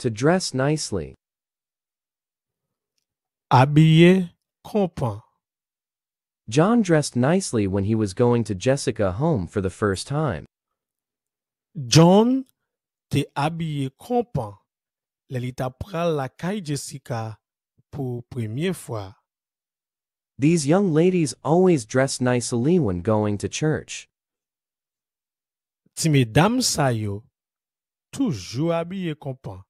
To dress nicely. Habillé compant. John dressed nicely when he was going to Jessica home for the first time. John te habillé compant. Lè ta pral la kay Jessica pour première fois. These young ladies always dress nicely when going to church. Ti mesdames sa yo toujou habillé compant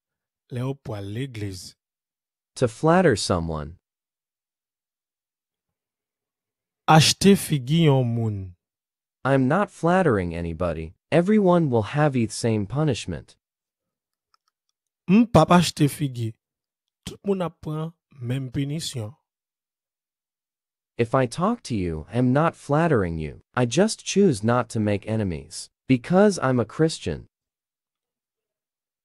lè yo pou al l'église. To flatter someone. Acheter figi yon moun. I'm not flattering anybody. Everyone will have the same punishment. M'pap achete figi. Tout moun ap pran même punition. If I talk to you, I'm not flattering you. I just choose not to make enemies. Because I'm a Christian.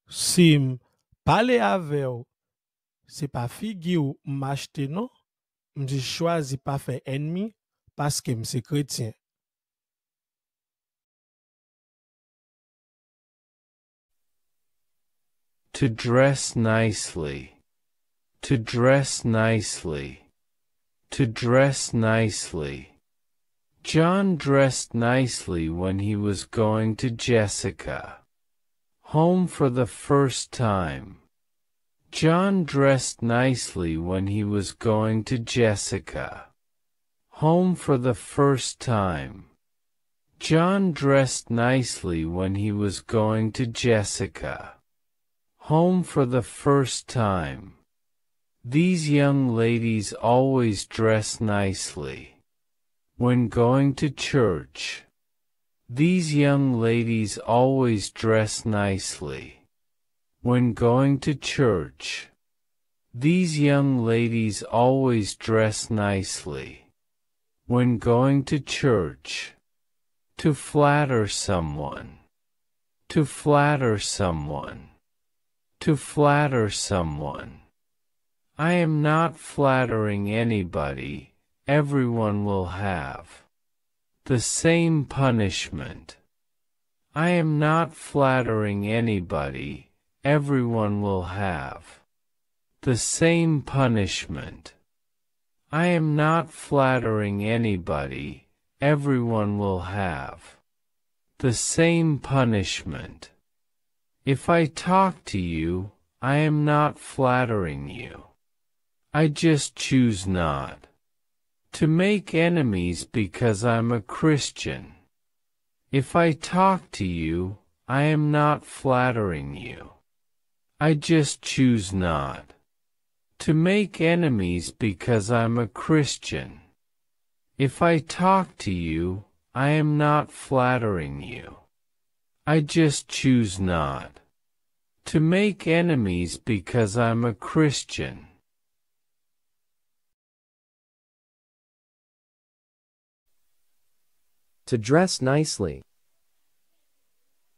Si m'pale ave ou, se pa figi ou m'achete non, m'di chwazi pa fe ennemi paske m'se chrétien. To dress nicely. To dress nicely. To dress nicely. John dressed nicely when he was going to Jessica home for the first time. John dressed nicely when he was going to Jessica home for the first time. John dressed nicely when he was going to Jessica home for the first time. These young ladies always dress nicely when going to church. These young ladies always dress nicely when going to church. These young ladies always dress nicely when going to church. To flatter someone. To flatter someone. To flatter someone. I am not flattering anybody. Everyone will have the same punishment. I am not flattering anybody. Everyone will have the same punishment. I am not flattering anybody. Everyone will have the same punishment. If I talk to you, I am not flattering you. I just choose not to make enemies because I'm a Christian. If I talk to you, I am not flattering you. I just choose not to make enemies because I'm a Christian. If I talk to you, I am not flattering you. I just choose not to make enemies because I'm a Christian. To dress nicely.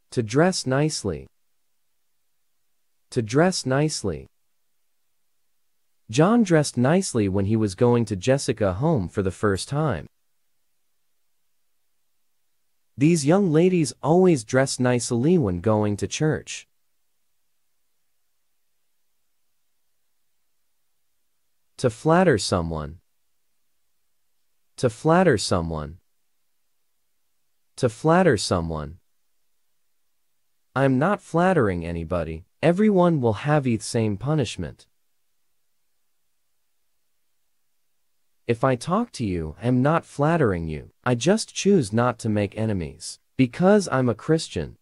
To dress nicely. To dress nicely. John dressed nicely when he was going to Jessica home for the first time. These young ladies always dress nicely when going to church. To flatter someone. To flatter someone. To flatter someone. I'm not flattering anybody. Everyone will have the same punishment. If I talk to you, I'm not flattering you. I just choose not to make enemies. Because I'm a Christian.